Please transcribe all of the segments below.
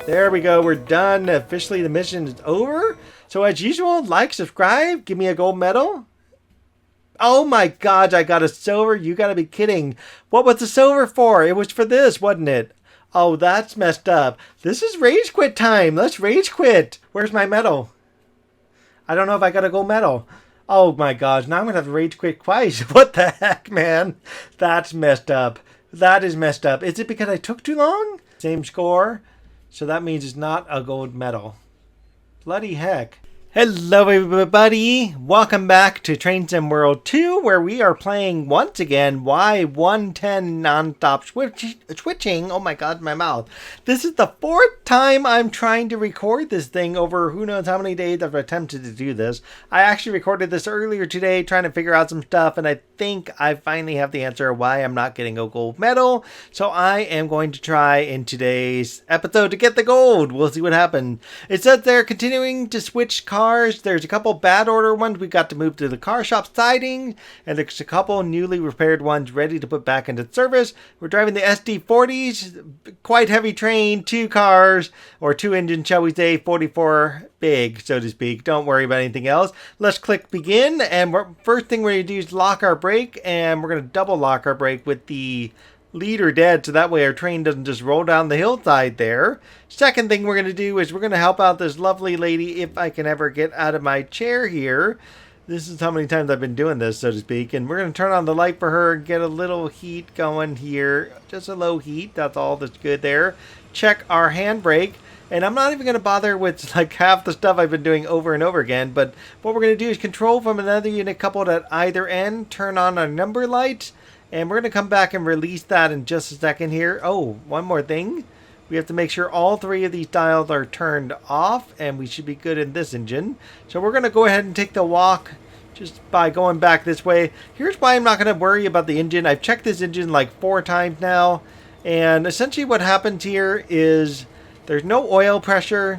There we go. We're done. Officially, the mission is over. So as usual, like, subscribe, give me a gold medal. Oh my god, I got a silver. You gotta be kidding. What was the silver for? It was for this, wasn't it? Oh, that's messed up. This is rage quit time. Let's rage quit. Where's my medal? I don't know if I got a gold medal. Oh my gosh, now I'm gonna have to rage quit twice. What the heck, man? That's messed up. That is messed up. Is it because I took too long? Same score. So that means it's not a gold medal. Bloody heck. Hello everybody, welcome back to Train Sim World 2, where we are playing once again Y110 non-stop switching. Oh my god, my mouth. This is the fourth time I'm trying to record this thing over who knows how many days I've attempted to do this. I actually recorded this earlier today trying to figure out some stuff, and I think I finally have the answer why I'm not getting a gold medal. So I am going to try in today's episode to get the gold. We'll see what happens. It says they're continuing to switch cars. There's a couple bad order ones we got to move to the car shop siding, and there's a couple newly repaired ones ready to put back into service. We're driving the SD40s, quite heavy train, two cars, or two engines, shall we say, 44 big, so to speak. Don't worry about anything else. Let's click begin, and first thing we're going to do is lock our brake, and we're going to double lock our brake with the leader dead, so that way our train doesn't just roll down the hillside there. Second thing we're going to do is we're going to help out this lovely lady if I can ever get out of my chair here. This is how many times I've been doing this, so to speak. And we're going to turn on the light for her and get a little heat going here. Just a low heat. That's all that's good there. Check our handbrake. And I'm not even going to bother with like half the stuff I've been doing over and over again. But what we're going to do is control from another unit coupled at either end. Turn on our number lights. And we're going to come back and release that in just a second here. Oh, one more thing. We have to make sure all three of these dials are turned off, and we should be good in this engine. So we're going to go ahead and take the walk just by going back this way. Here's why I'm not going to worry about the engine. I've checked this engine like 4 times now. And essentially what happens here is there's no oil pressure.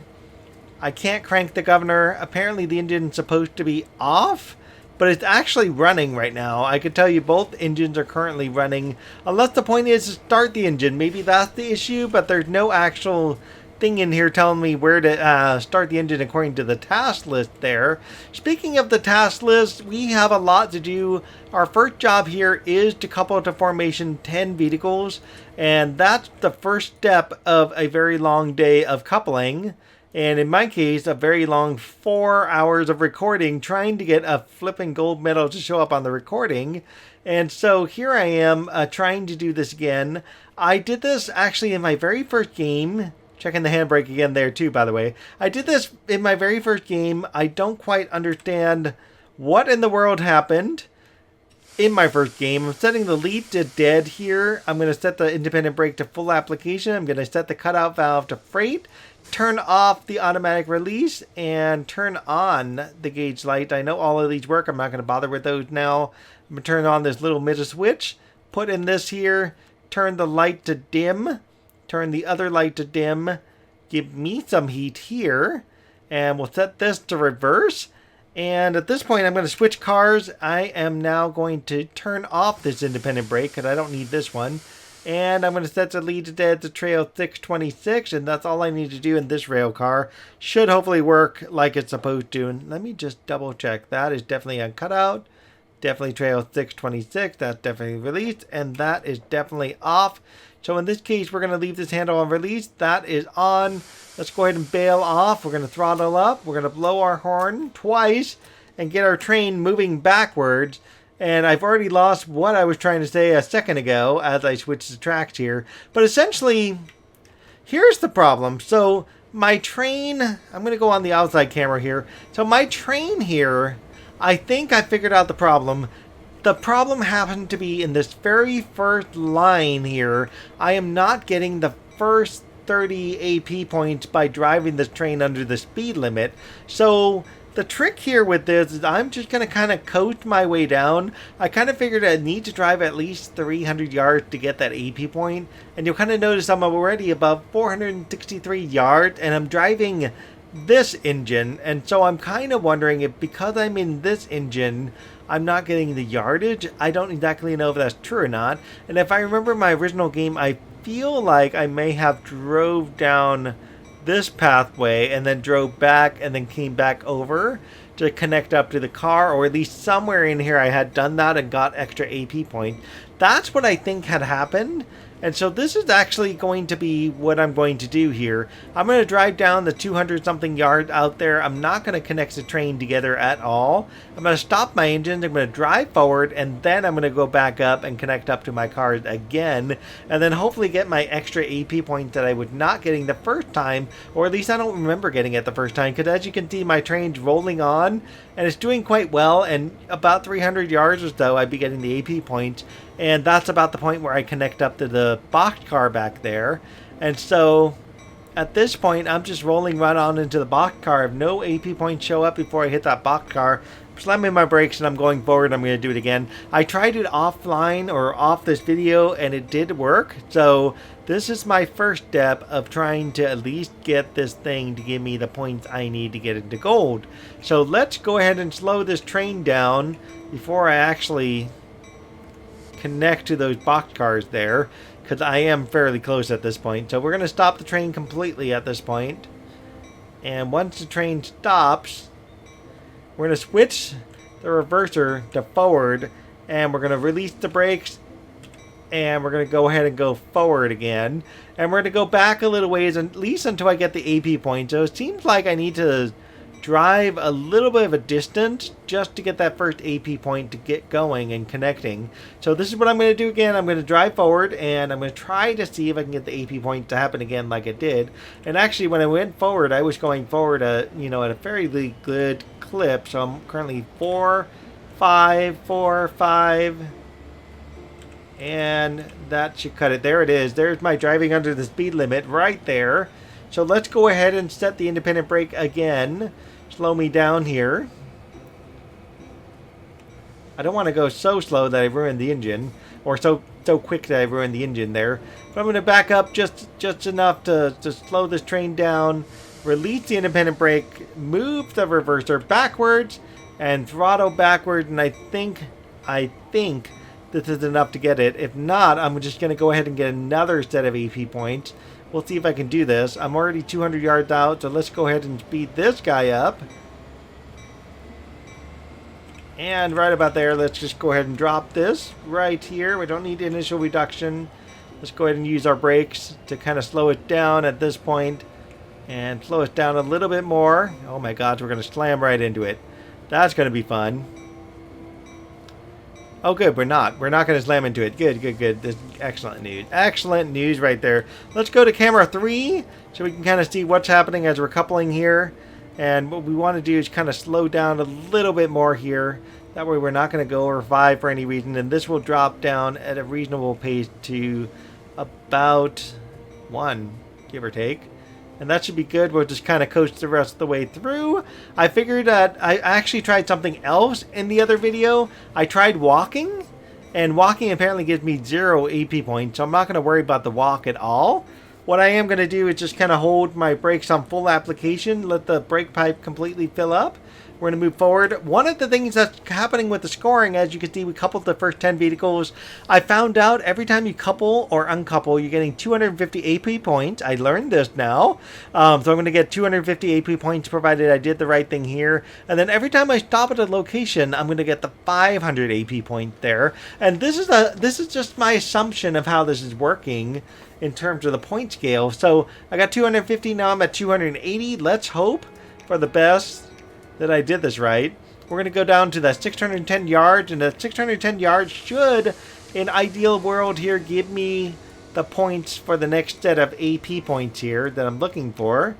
I can't crank the governor. Apparently the engine's supposed to be off, but it's actually running right now. I can tell you both engines are currently running. Unless the point is to start the engine. Maybe that's the issue, but there's no actual thing in here telling me where to start the engine according to the task list there. Speaking of the task list, we have a lot to do. Our first job here is to couple to formation 10 vehicles, and that's the first step of a very long day of coupling. And in my case, a very long 4 hours of recording trying to get a flipping gold medal to show up on the recording. And so here I am trying to do this again. I did this actually in my very first game. Checking the handbrake again there too, by the way. I did this in my very first game. I don't quite understand what in the world happened in my first game. I'm setting the lead to dead here. I'm going to set the independent brake to full application. I'm going to set the cutout valve to freight. Turn off the automatic release and turn on the gauge light. I know all of these work. I'm not going to bother with those now. I'm going to turn on this little middle switch. Put in this here. Turn the light to dim. Turn the other light to dim. Give me some heat here. And we'll set this to reverse. And at this point, I'm going to switch cars. I am now going to turn off this independent brake because I don't need this one. And I'm going to set the lead to dead to trail 626, and that's all I need to do in this rail car. Should hopefully work like it's supposed to. And let me just double check. That is definitely on cutout. Definitely trail 626. That's definitely released. And that is definitely off. So in this case, we're going to leave this handle on release. That is on. Let's go ahead and bail off. We're going to throttle up. We're going to blow our horn twice and get our train moving backwards. And I've already lost what I was trying to say a second ago as I switched the tracks here. But essentially, here's the problem. So my train, I'm going to go on the outside camera here. So my train here, I think I figured out the problem. The problem happened to be in this very first line here. I am not getting the first 30 AP points by driving this train under the speed limit. So the trick here with this is I'm just going to kind of coast my way down. I kind of figured I need to drive at least 300 yards to get that AP point. And you'll kind of notice I'm already above 463 yards, and I'm driving this engine. And so I'm kind of wondering if because I'm in this engine, I'm not getting the yardage. I don't exactly know if that's true or not. And if I remember my original game, I feel like I may have drove down this pathway and then drove back and then came back over to connect up to the car, or at least somewhere in here I had done that and got extra AP point. That's what I think had happened. And so this is actually going to be what I'm going to do here. I'm going to drive down the 200 something yards out there. I'm not going to connect the train together at all. I'm going to stop my engines. I'm going to drive forward, and then I'm going to go back up and connect up to my cars again, and then hopefully get my extra AP points that I was not getting the first time, or at least I don't remember getting it the first time, because as you can see, my train's rolling on and it's doing quite well, and about 300 yards or so I'd be getting the AP points, and that's about the point where I connect up to the boxcar back there. And so at this point I'm just rolling right on into the boxcar. If no AP points show up before I hit that boxcar, I'm slamming my brakes and I'm going forward. I'm going to do it again. I tried it offline or off this video and it did work. So this is my first step of trying to at least get this thing to give me the points I need to get into gold. So let's go ahead and slow this train down before I actually connect to those boxcars there, because I am fairly close at this point. So we're going to stop the train completely at this point. And once the train stops, we're going to switch the reverser to forward, and we're going to release the brakes, and we're going to go ahead and go forward again. And we're going to go back a little ways, at least until I get the AP point. So it seems like I need to drive a little bit of a distance just to get that first AP point to get going and connecting. So this is what I'm going to do again. I'm going to drive forward and I'm going to try to see if I can get the AP point to happen again like it did. And actually when I went forward, I was going forward at a fairly good clip. So I'm currently 4, 5, 4, 5. And that should cut it. There it is. There's my driving under the speed limit right there. So let's go ahead and set the independent brake again. Slow me down here. I don't want to go so slow that I ruin the engine, or so quick that I ruin the engine there. But I'm going to back up just enough to slow this train down, release the independent brake, move the reverser backwards, and throttle backwards. And I think this is enough to get it. If not, I'm just going to go ahead and get another set of AP points. We'll see if I can do this. I'm already 200 yards out, so let's go ahead and speed this guy up. And right about there, let's just go ahead and drop this right here. We don't need initial reduction. Let's go ahead and use our brakes to kind of slow it down at this point. And slow it down a little bit more. Oh my gosh, we're going to slam right into it. That's going to be fun. Oh, good. We're not going to slam into it. Good. This is excellent news. Excellent news right there. Let's go to camera 3 so we can kind of see what's happening as we're coupling here. And what we want to do is kind of slow down a little bit more here. That way we're not going to go over 5 for any reason. And this will drop down at a reasonable pace to about 1, give or take. And that should be good. We'll just kind of coast the rest of the way through. I figured that I actually tried something else in the other video. I tried walking, and walking apparently gives me 0 AP points, so I'm not going to worry about the walk at all. What I am going to do is just kind of hold my brakes on full application, let the brake pipe completely fill up. We're going to move forward. One of the things that's happening with the scoring, as you can see, we coupled the first 10 vehicles. I found out every time you couple or uncouple, you're getting 250 AP points. I learned this now. So I'm going to get 250 AP points provided I did the right thing here. And then every time I stop at a location, I'm going to get the 500 AP point there. And this is just my assumption of how this is working in terms of the point scale. So I got 250, now I'm at 280. Let's hope for the best that I did this right. We're going to go down to that 610 yards, and that 610 yards should, in ideal world here, give me the points for the next set of AP points here that I'm looking for.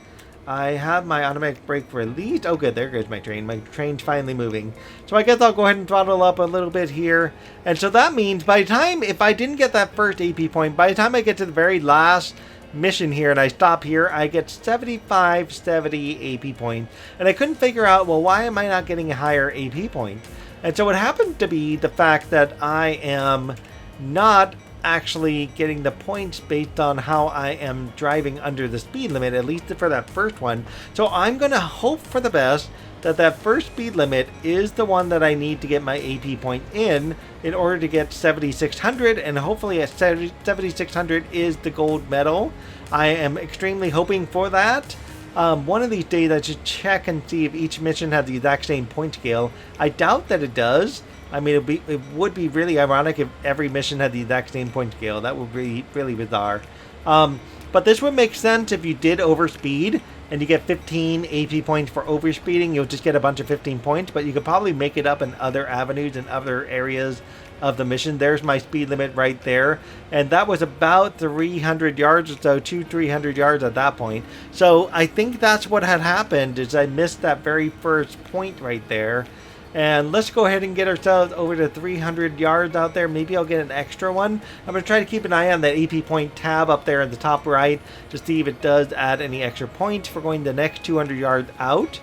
I have my automatic brake released. Oh good, there goes my train. My train's finally moving. So I guess I'll go ahead and throttle up a little bit here. And so that means by the time, if I didn't get that first AP point, by the time I get to the very last mission here and I stop here, I get 70 AP points. And I couldn't figure out, well, why am I not getting a higher AP point? And so it happened to be the fact that I am not actually getting the points based on how I am driving under the speed limit, at least for that first one. So I'm going to hope for the best. that that first speed limit is the one that I need to get my AP point in order to get 7,600, and hopefully at 7,600 is the gold medal. I am extremely hoping for that. One of these days I should check and see if each mission has the exact same point scale. I doubt that it does. I mean, it would be really ironic if every mission had the exact same point scale. That would be really bizarre. But this would make sense if you did overspeed and you get 15 AP points for overspeeding. You'll just get a bunch of 15 points, but you could probably make it up in other avenues and other areas of the mission. There's my speed limit right there, and that was about 300 yards or so, 200-300 yards at that point. So I think that's what had happened, is I missed that very first point right there. And let's go ahead and get ourselves over to 300 yards out there. Maybe I'll get an extra one. I'm going to try to keep an eye on that AP point tab up there at the top right to see if it does add any extra points for going the next 200 yards out.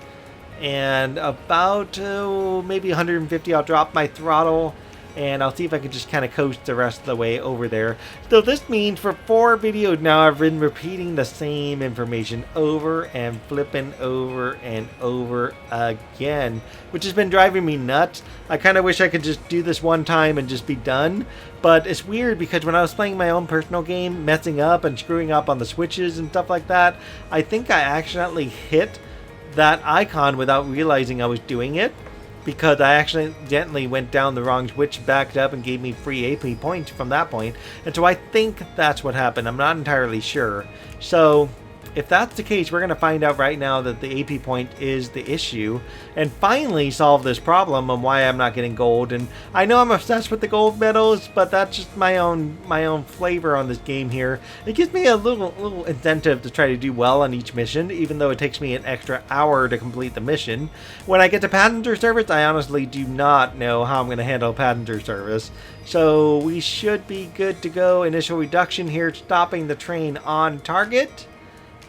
And about maybe 150, I'll drop my throttle. And I'll see if I can just kind of coast the rest of the way over there. So this means for 4 videos now, I've been repeating the same information over and flipping over and over again, which has been driving me nuts. I kind of wish I could just do this one time and just be done. But it's weird because when I was playing my own personal game, messing up and screwing up on the switches and stuff like that, I think I accidentally hit that icon without realizing I was doing it, because I accidentally went down the wrong switch, backed up, and gave me free AP points from that point. And so I think that's what happened. I'm not entirely sure. So if that's the case, we're going to find out right now that the AP point is the issue and finally solve this problem on why I'm not getting gold. And I know I'm obsessed with the gold medals, but that's just my own flavor on this game here. It gives me a little incentive to try to do well on each mission, even though it takes me an extra hour to complete the mission. When I get to passenger service, I honestly do not know how I'm going to handle passenger service. So we should be good to go. Initial reduction here, stopping the train on target.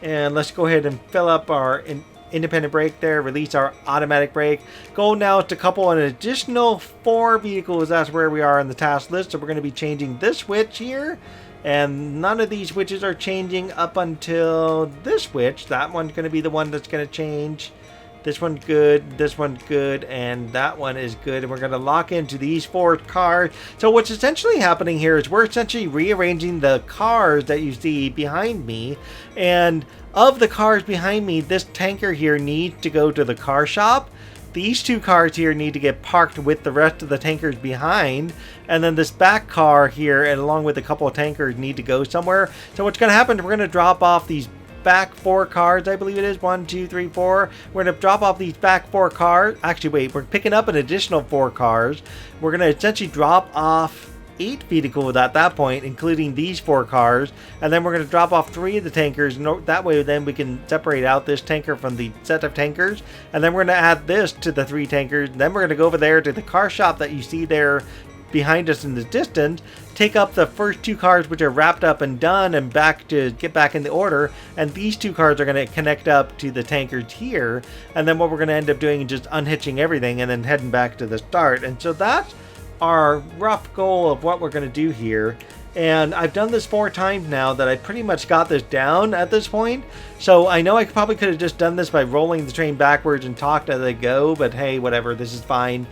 And let's go ahead and fill up our independent brake there, release our automatic brake. Goal now is to couple an additional 4 vehicles. That's where we are on the task list. So we're going to be changing this switch here. And none of these switches are changing up until this switch. That one's going to be the one that's going to change. This one's good, and that one is good. And we're going to lock into these 4 cars. So what's essentially happening here is we're essentially rearranging the cars that you see behind me. And of the cars behind me, this tanker here needs to go to the car shop. These 2 cars here need to get parked with the rest of the tankers behind. And then this back car here, and along with a couple of tankers, need to go somewhere. So what's going to happen is we're going to drop off these back 4 cars, I believe it is. 1, 2, 3, 4. We're going to drop off these back 4 cars. Actually, wait, we're picking up an additional 4 cars. We're going to essentially drop off 8 vehicles at that point, including these 4 cars. And then we're going to drop off 3 of the tankers. And that way, then we can separate out this tanker from the set of tankers. And then we're going to add this to the 3 tankers. And then we're going to go over there to the car shop that you see there behind us in the distance, take up the first 2 cars which are wrapped up and done and get back in the order, and these 2 cars are going to connect up to the tankers here, and then what we're going to end up doing is just unhitching everything and then heading back to the start. And so that's our rough goal of what we're going to do here. And I've done this 4 times now that I pretty much got this down at this point. So I know I probably could have just done this by rolling the train backwards and talked as I go, but hey, whatever, this is fine.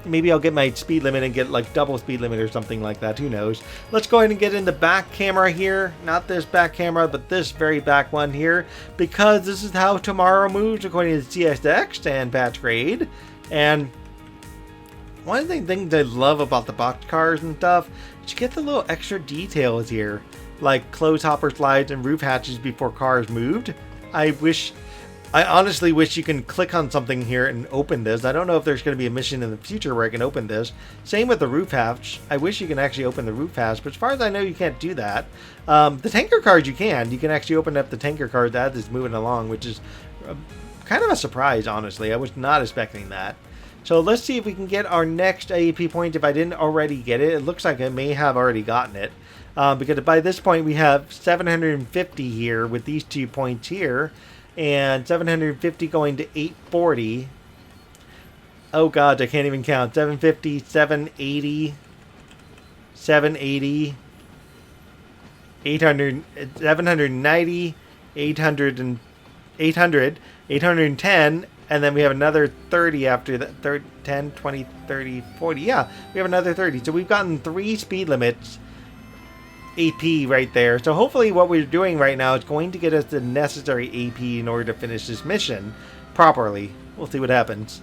Maybe I'll get my speed limit and get like double speed limit or something like that, who knows. Let's go ahead and get in the back camera here. Not this back camera, but this very back one here, because this is how tomorrow moves according to CSX and patch grade. And one of the things I love about the box cars and stuff is you get the little extra details here, like clothes hopper slides and roof hatches before cars moved. I honestly wish you can click on something here and open this. I don't know if there's going to be a mission in the future where I can open this. Same with the roof hatch. I wish you can actually open the roof hatch, but as far as I know, you can't do that. The tanker cars you can. You can actually open up the tanker cars as it's moving along, which is kind of a surprise, honestly. I was not expecting that. So let's see if we can get our next AP point. If I didn't already get it, it looks like I may have already gotten it. Because by this point we have 750 here with these 2 points here. And 750 going to 840. Oh god, I can't even count. 750, 780, 780, 800, 790, 800, 810, And then we have another 30 after that. 10, 20, 30, 40. Yeah, we have another 30. So we've gotten 3 speed limits AP right there. So hopefully what we're doing right now is going to get us the necessary AP in order to finish this mission properly. We'll see what happens.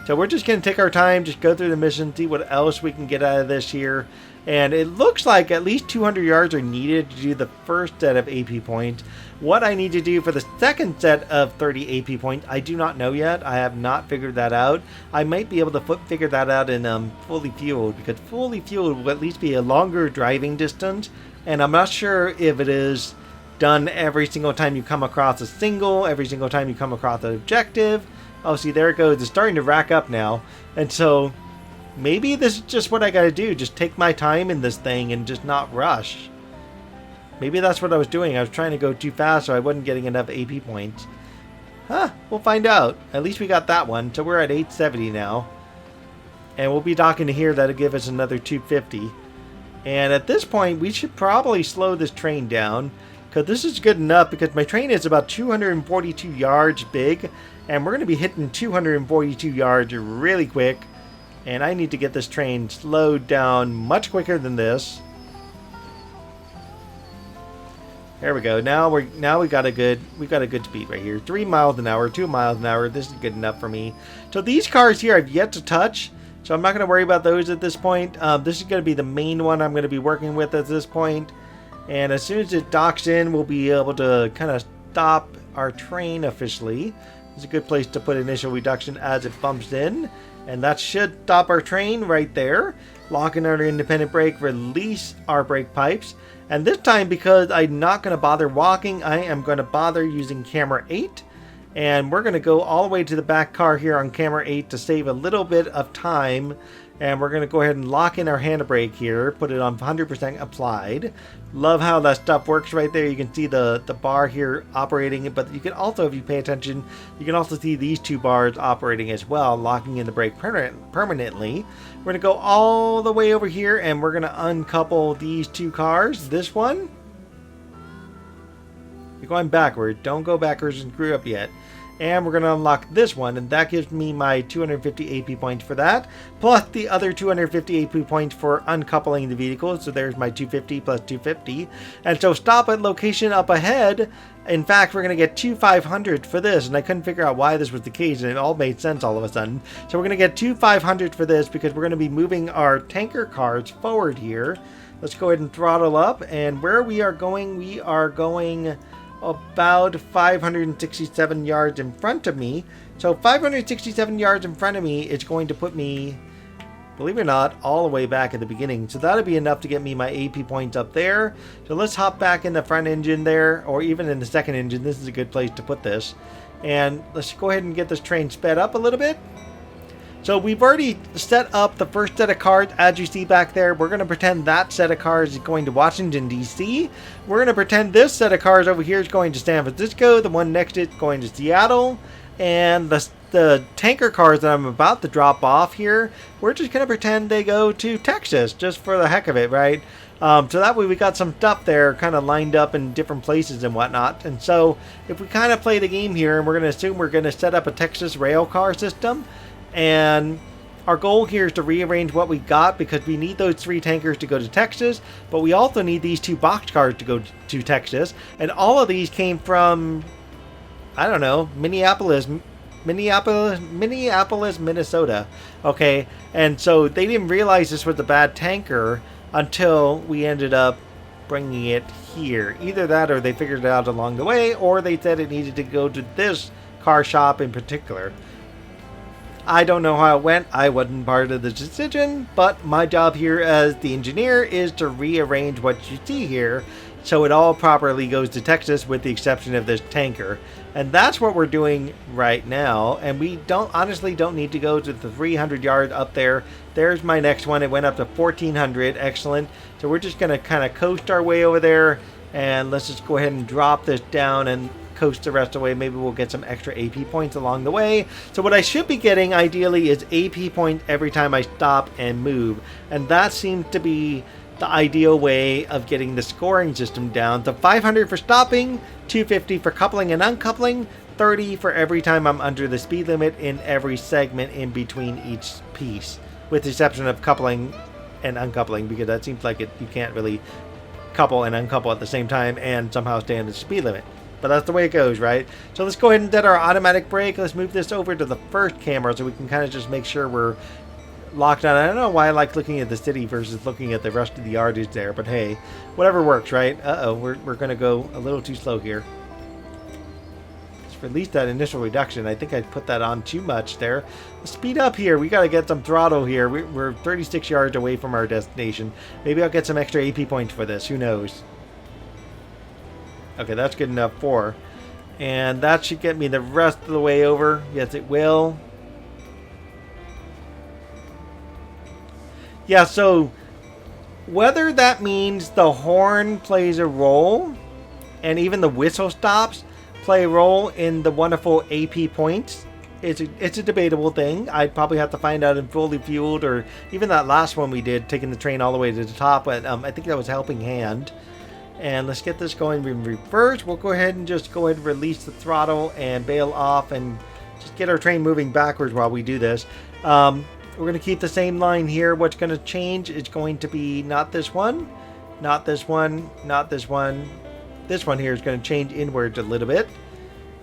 So we're just going to take our time, just go through the mission, see what else we can get out of this here. And it looks like at least 200 yards are needed to do the first set of AP points. What I need to do for the second set of 30 AP points, I do not know yet. I have not figured that out. I might be able to figure that out in fully fueled, because fully fueled will at least be a longer driving distance. And I'm not sure if it is done every single time you come across a single, every single time you come across an objective. Oh, see, there it goes. It's starting to rack up now. And so maybe this is just what I gotta do. Just take my time in this thing and just not rush. Maybe that's what I was doing. I was trying to go too fast so I wasn't getting enough AP points. Huh, we'll find out. At least we got that one. So we're at 870 now. And we'll be docking to here. That'll give us another 250. And at this point, we should probably slow this train down, because this is good enough, because my train is about 242 yards big. And we're going to be hitting 242 yards really quick. And I need to get this train slowed down much quicker than this. There we go. Now we got a good speed right here. 3 miles an hour, 2 miles an hour. This is good enough for me. So these cars here I've yet to touch. So I'm not going to worry about those at this point. This is going to be the main one I'm going to be working with at this point. And as soon as it docks in, we'll be able to kind of stop our train officially. It's a good place to put initial reduction as it bumps in. And that should stop our train right there. Lock in our independent brake, release our brake pipes. And this time, because I'm not going to bother walking, I am going to bother using camera 8. And we're going to go all the way to the back car here on camera 8 to save a little bit of time. And we're going to go ahead and lock in our handbrake here, put it on 100% applied. Love how that stuff works right there. You can see the bar here operating, but you can also, if you pay attention, you can also see these 2 bars operating as well, locking in the brake permanently. We're going to go all the way over here, and we're going to uncouple these 2 cars. This one, you're going backward. Don't go backwards and screw up yet. And we're going to unlock this one, and that gives me my 250 AP points for that, plus the other 250 AP points for uncoupling the vehicle. So there's my 250 plus 250. And so stop at location up ahead. In fact, we're going to get 2,500 for this, and I couldn't figure out why this was the case, and it all made sense all of a sudden. So we're going to get 2,500 for this, because we're going to be moving our tanker cars forward here. Let's go ahead and throttle up, and where we are going about 567 yards in front of me. So 567 yards in front of me is going to put me, believe it or not, all the way back at the beginning. So that'll be enough to get me my AP points up there. So let's hop back in the front engine there, or even in the second engine. This is a good place to put this. And let's go ahead and get this train sped up a little bit. So we've already set up the first set of cars, as you see back there. We're going to pretend that set of cars is going to Washington, D.C. We're going to pretend this set of cars over here is going to San Francisco. The one next to it is going to Seattle. And the tanker cars that I'm about to drop off here, we're just going to pretend they go to Texas, just for the heck of it, right? So that way we got some stuff there kind of lined up in different places and whatnot. And so if we kind of play the game here, and we're going to assume we're going to set up a Texas rail car system, and our goal here is to rearrange what we got, because we need those 3 tankers to go to Texas, but we also need these 2 boxcars to go to Texas. And all of these came from, I don't know, Minneapolis, Minnesota. Okay, and so they didn't realize this was a bad tanker until we ended up bringing it here. Either that, or they figured it out along the way, or they said it needed to go to this car shop in particular. I don't know how it went. I wasn't part of the decision, but my job here as the engineer is to rearrange what you see here so it all properly goes to Texas, with the exception of this tanker. And that's what we're doing right now. And we honestly don't need to go to the 300 yard up there. There's my next one. It went up to 1,400. Excellent. So we're just going to kind of coast our way over there, and let's just go ahead and drop this down and coast the rest of the way. Maybe we'll get some extra AP points along the way. So what I should be getting ideally is AP points every time I stop and move, and that seems to be the ideal way of getting the scoring system down. So 500 for stopping, 250 for coupling and uncoupling, 30 for every time I'm under the speed limit in every segment in between each piece, with the exception of coupling and uncoupling, because that seems like you can't really couple and uncouple at the same time and somehow stay in the speed limit. But that's the way it goes, right? So let's go ahead and set our automatic brake. Let's move this over to the first camera so we can kind of just make sure we're locked on. I don't know why I like looking at the city versus looking at the rest of the yardage there, but hey, whatever works, right? Uh-oh, we're going to go a little too slow here. Let's release that initial reduction. I think I put that on too much there. Let's speed up here. We got to get some throttle here. We're 36 yards away from our destination. Maybe I'll get some extra AP points for this. Who knows? Okay, that's good enough for. And that should get me the rest of the way over. Yes, it will. Yeah, so whether that means the horn plays a role and even the whistle stops play a role in the wonderful AP points, it's a debatable thing. I'd probably have to find out in Fully Fueled, or even that last one we did, taking the train all the way to the top. But I think that was Helping Hand. And let's get this going in reverse. We'll go ahead and just go ahead and release the throttle and bail off and just get our train moving backwards while we do this. We're going to keep the same line here. What's going to change is going to be not this one, not this one, not this one. This one here is going to change inwards a little bit.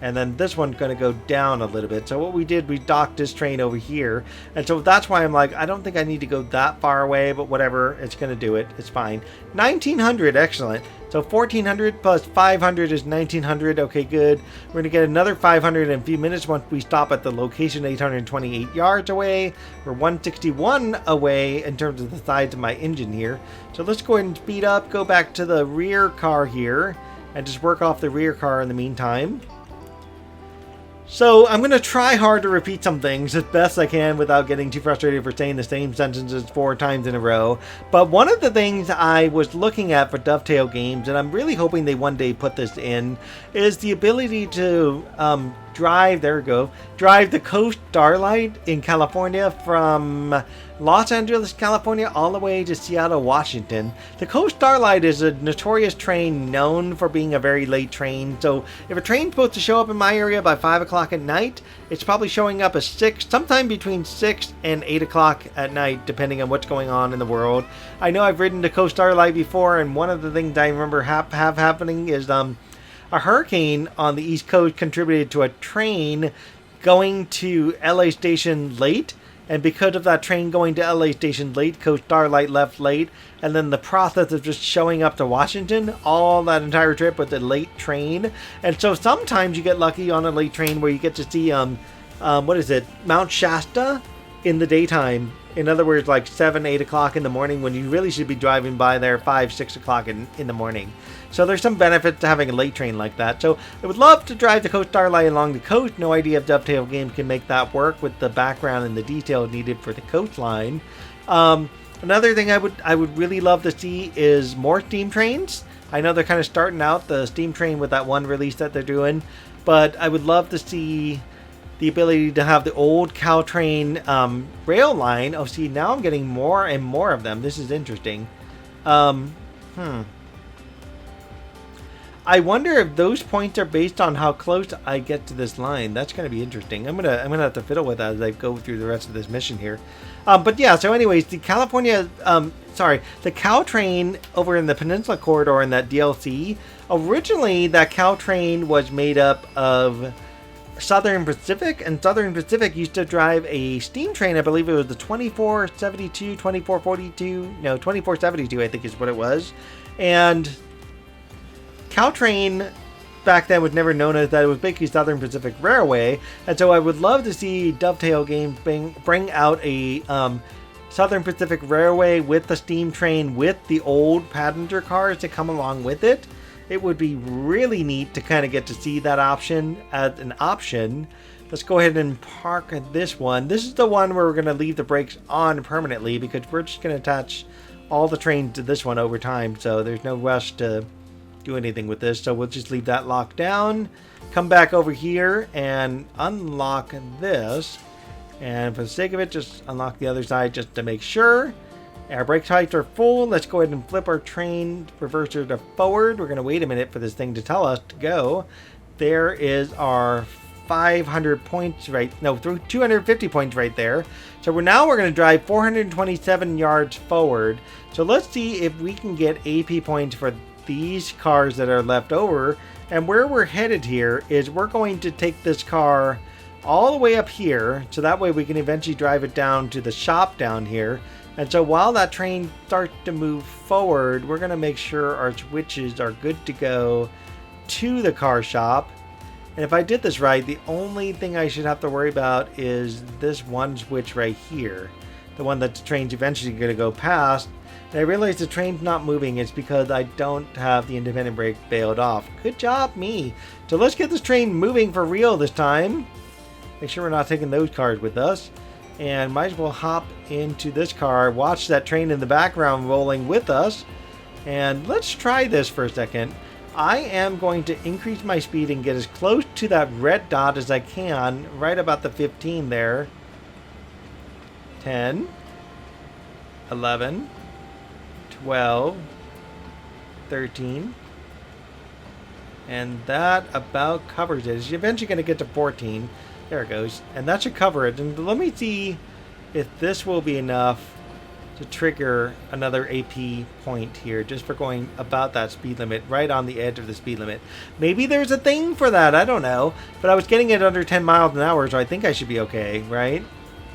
And then this one's going to go down a little bit. So what we did, we docked this train over here. And so that's why I'm like, I don't think I need to go that far away, but whatever, it's going to do it. It's fine. 1900, excellent. So 1400 plus 500 is 1900. Okay, good. We're going to get another 500 in a few minutes once we stop at the location 828 yards away. We're 161 away in terms of the size of my engine here. So let's go ahead and speed up, go back to the rear car here, and just work off the rear car in the meantime. So I'm going to try hard to repeat some things as best I can without getting too frustrated for saying the same sentences 4 times in a row. But one of the things I was looking at for Dovetail games, and I'm really hoping they one day put this in, is the ability to drive the Coast Starlight in California from Los Angeles, California, all the way to Seattle, Washington. The Coast Starlight is a notorious train known for being a very late train. So if a train's supposed to show up in my area by 5 o'clock at night, it's probably showing up at 6, sometime between 6 and 8 o'clock at night, depending on what's going on in the world. I know I've ridden the Coast Starlight before, and one of the things I remember have happening is a hurricane on the East Coast contributed to a train going to LA Station late. And because of that train going to LA Station late, Coast Starlight left late. And then the process of just showing up to Washington, all that entire trip with a late train. And so sometimes you get lucky on a late train where you get to see, Mount Shasta in the daytime. In other words, like 7, 8 o'clock in the morning, when you really should be driving by there 5, 6 o'clock in the morning. So there's some benefit to having a late train like that. So I would love to drive the Coast Starlight along the coast. No idea if Dovetail Games can make that work with the background and the detail needed for the coastline. Another thing I would really love to see is more steam trains. I know they're kind of starting out the steam train with that one release that they're doing, but I would love to see the ability to have the old Caltrain rail line. Oh, see, now I'm getting more and more of them. This is interesting. I wonder if those points are based on how close I get to this line. That's going to be interesting. I'm gonna have to fiddle with that as I go through the rest of this mission here. But yeah, so anyways, the Caltrain over in the Peninsula Corridor in that DLC, originally that Caltrain was made up of Southern Pacific, and Southern Pacific used to drive a steam train. I believe it was the 2472, 2472, I think is what it was. And Caltrain back then was never known as that. It was basically Southern Pacific Railway. And so I would love to see Dovetail Games bring out a Southern Pacific Railway with the steam train with the old passenger cars to come along with it. It would be really neat to kind of get to see that option as an option. Let's go ahead and park this one. This is the one where we're going to leave the brakes on permanently because we're just going to attach all the trains to this one over time. So there's no rush to do anything with this. So we'll just leave that locked down. Come back over here and unlock this. And for the sake of it, just unlock the other side just to make sure. Our brake tights are full. Let's go ahead and flip our train reverser to forward. We're going to wait a minute for this thing to tell us to go. There is our 500 points right, no, through 250 points right there. So we're going to drive 427 yards forward. So let's see if we can get AP points for these cars that are left over. And where we're headed here is we're going to take this car all the way up here, so that way we can eventually drive it down to the shop down here. And so while that train starts to move forward, we're going to make sure our switches are good to go to the car shop. And if I did this right, the only thing I should have to worry about is this one switch right here, the one that the train's eventually going to go past. And I realize the train's not moving. It's because I don't have the independent brake bailed off. Good job, me. So let's get this train moving for real this time. Make sure we're not taking those cars with us. And might as well hop into this car, watch that train in the background rolling with us. And let's try this for a second. I am going to increase my speed and get as close to that red dot as I can, right about the 15 there. 10, 11, 12, 13. And that about covers it. It's eventually going to get to 14. There it goes. And that should cover it. And let me see if this will be enough to trigger another AP point here, just for going about that speed limit, right on the edge of the speed limit. Maybe there's a thing for that, I don't know. But I was getting it under 10 miles an hour, so I think I should be okay, right?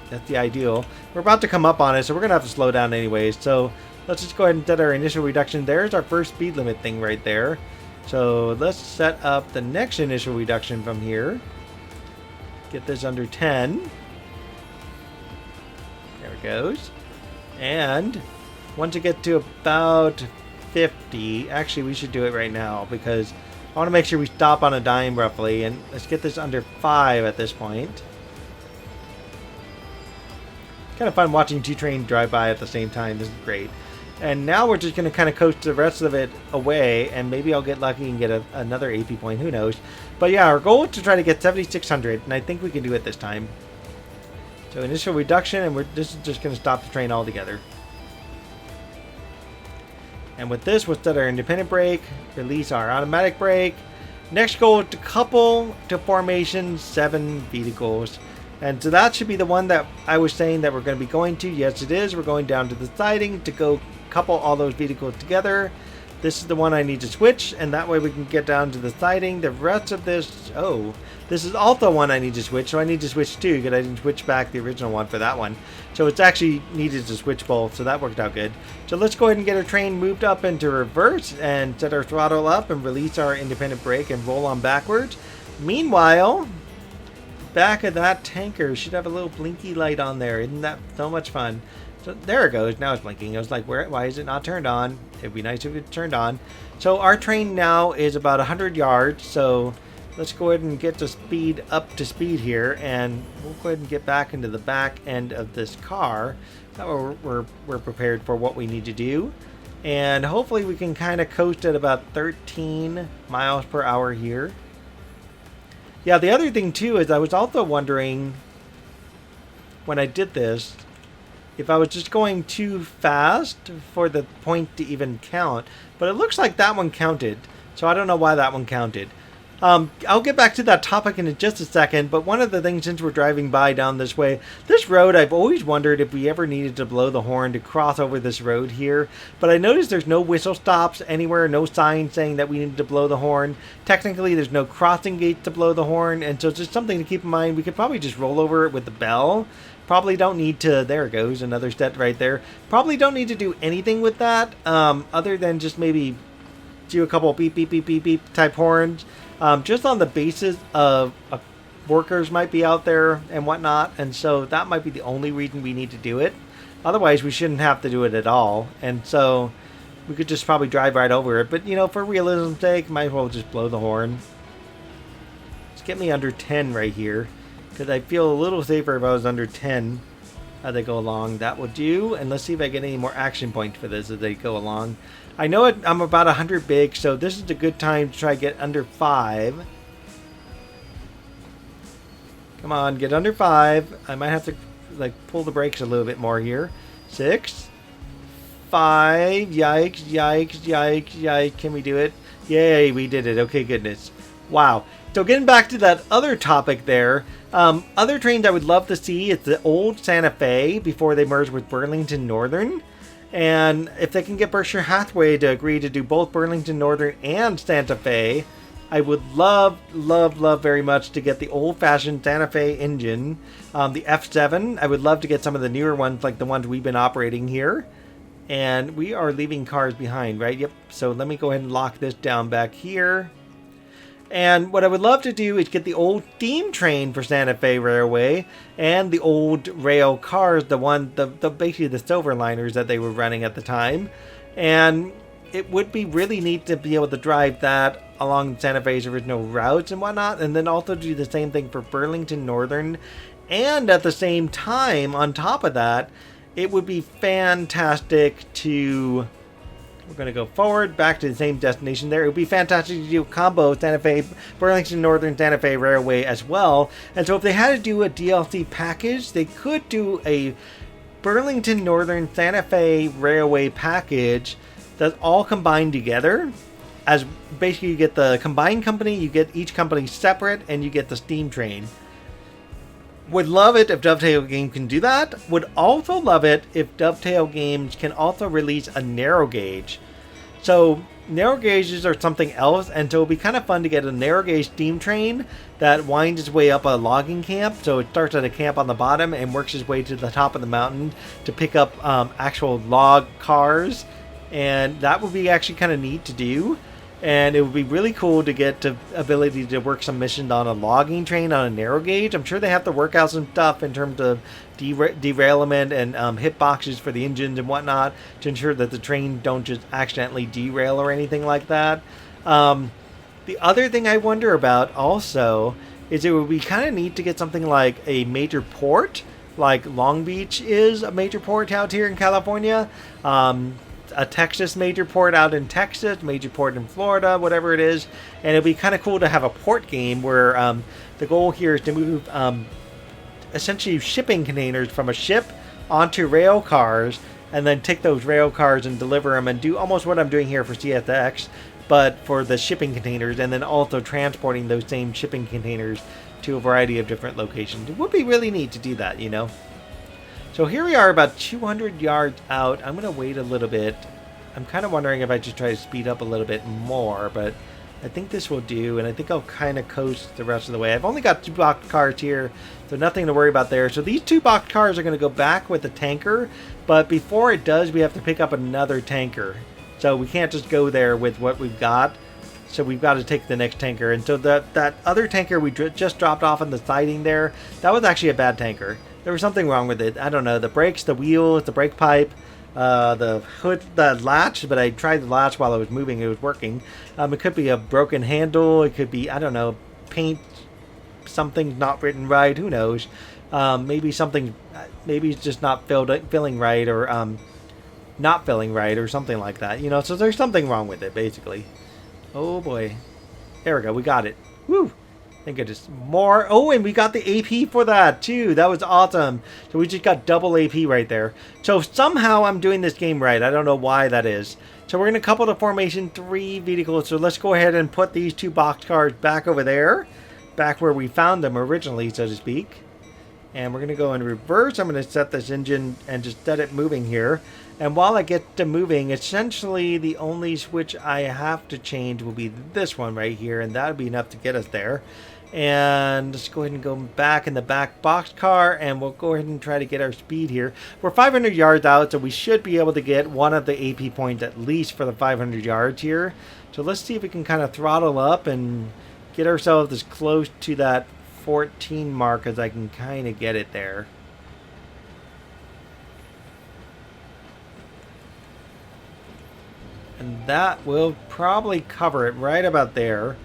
That's the ideal. We're about to come up on it, so we're going to have to slow down anyways. So let's just go ahead and set our initial reduction. There's our first speed limit thing right there. So let's set up the next initial reduction from here. Get this under 10. There it goes. And once you get to about 50, actually we should do it right now because I want to make sure we stop on a dime roughly. And let's get this under 5 at this point. It's kind of fun watching two trains drive by at the same time. This is great. And now we're just going to kind of coast the rest of it away, and maybe I'll get lucky and get another AP point. Who knows? But yeah, our goal is to try to get 7,600, and I think we can do it this time. So initial reduction, and this is just going to stop the train altogether. And with this, we'll set our independent brake, release our automatic brake. Next goal is to couple to formation 7 vehicles. And so that should be the one that I was saying that we're going to be going to. Yes, it is. We're going down to the siding to go couple all those vehicles together. This is the one I need to switch, and that way we can get down to the siding. The rest of this, this is also one I need to switch, so I need to switch too, because I didn't switch back the original one for that one. So it's actually needed to switch both, so that worked out good. So let's go ahead and get our train moved up into reverse and set our throttle up and release our independent brake and roll on backwards. Meanwhile, back of that tanker should have a little blinky light on there. Isn't that so much fun? So there it goes. Now it's blinking. I was like, why is it not turned on? It'd be nice if it turned on. So our train now is about 100 yards. So let's go ahead and get the speed up to speed here. And we'll go ahead and get back into the back end of this car. That way we're prepared for what we need to do. And hopefully we can kind of coast at about 13 miles per hour here. Yeah, the other thing too is I was also wondering when I did this if I was just going too fast for the point to even count. But it looks like that one counted, so I don't know why that one counted. I'll get back to that topic in just a second, but one of the things, since we're driving by down this way, this road, I've always wondered if we ever needed to blow the horn to cross over this road here. But I noticed there's no whistle stops anywhere, no sign saying that we need to blow the horn. Technically, there's no crossing gate to blow the horn, and so it's just something to keep in mind. We could probably just roll over it with the bell. Probably don't need to, there it goes, another step right there. Probably don't need to do anything with that, other than just maybe do a couple beep, beep, beep, beep, beep type horns. Just on the basis of workers might be out there and whatnot, and so that might be the only reason we need to do it. Otherwise, we shouldn't have to do it at all, and so we could just probably drive right over it. But, you know, for realism's sake, might as well just blow the horn. Let's get me under 10 right here, because I feel a little safer if I was under 10 as they go along. That will do, and let's see if I get any more action points for this as they go along. I know I'm about 100 big, so this is a good time to try to get under 5. Come on, get under 5. I might have to like pull the brakes a little bit more here. 6, 5. Yikes, yikes, yikes, yikes. Can we do it? Yay, we did it. Okay, goodness. Wow. So getting back to that other topic there, other trains I would love to see is the old Santa Fe before they merged with Burlington Northern. And if they can get Berkshire Hathaway to agree to do both Burlington Northern and Santa Fe, I would love, love, love very much to get the old-fashioned Santa Fe engine, the F7. I would love to get some of the newer ones like the ones we've been operating here. And we are leaving cars behind, right? Yep. So let me go ahead and lock this down back here. And what I would love to do is get the old steam train for Santa Fe Railway and the old rail cars, the basically the silver liners that they were running at the time. And it would be really neat to be able to drive that along Santa Fe's original routes and whatnot, and then also do the same thing for Burlington Northern. And at the same time, on top of that, it would be fantastic to... We're going to go forward, back to the same destination there. It would be fantastic to do a combo Santa Fe, Burlington Northern Santa Fe Railway as well. And so if they had to do a DLC package, they could do a Burlington Northern Santa Fe Railway package that's all combined together. As basically you get the combined company, you get each company separate, and you get the steam train. Would love it if Dovetail Games can do that. Would also love it if Dovetail Games can also release a narrow gauge. So narrow gauges are something else, and so it would be kind of fun to get a narrow gauge steam train that winds its way up a logging camp. So it starts at a camp on the bottom and works its way to the top of the mountain to pick up actual log cars. And that would be actually kind of neat to do. And it would be really cool to get the ability to work some missions on a logging train on a narrow gauge. I'm sure they have to work out some stuff in terms of derailment and hitboxes for the engines and whatnot to ensure that the train don't just accidentally derail or anything like that. The other thing I wonder about also is it would be kind of neat to get something like a major port, like Long Beach is a major port out here in California. A Texas major port out in Texas, major port in Florida, whatever it is. And it'd be kind of cool to have a port game where the goal here is to move essentially shipping containers from a ship onto rail cars, and then take those rail cars and deliver them and do almost what I'm doing here for CSX, but for the shipping containers, and then also transporting those same shipping containers to a variety of different locations. It would be really neat to do that, you know. So here we are about 200 yards out. I'm going to wait a little bit. I'm kind of wondering if I just try to speed up a little bit more, but I think this will do, and I think I'll kind of coast the rest of the way. I've only got 2 box cars here, so nothing to worry about there. So these 2 box cars are going to go back with the tanker, but before it does, we have to pick up another tanker. So we can't just go there with what we've got. So we've got to take the next tanker. And so that other tanker we just dropped off on the siding there, that was actually a bad tanker. There was something wrong with it. I don't know. The brakes, the wheels, the brake pipe, the hood, the latch. But I tried the latch while I was moving. It was working. It could be a broken handle. It could be, I don't know, paint. Something's not written right. Who knows? Maybe something. Maybe it's just not filling right, or not filling right, or something like that. You know. So there's something wrong with it, basically. Oh boy. There we go. We got it. Woo. I think it is more. Oh, and we got the AP for that too. That was awesome. So we just got double AP right there. So somehow I'm doing this game right. I don't know why that is. So we're going to couple the formation 3 vehicles. So let's go ahead and put these 2 boxcars back over there. Back where we found them originally, so to speak. And we're going to go in reverse. I'm going to set this engine and just set it moving here. And while I get to moving, essentially the only switch I have to change will be this one right here. And that would be enough to get us there. And let's go ahead and go back in the back boxcar, and we'll go ahead and try to get our speed here. We're 500 yards out, so we should be able to get one of the AP points at least for the 500 yards here. So let's see if we can kind of throttle up and get ourselves as close to that 14 mark as I can kind of get it there. And that will probably cover it right about there.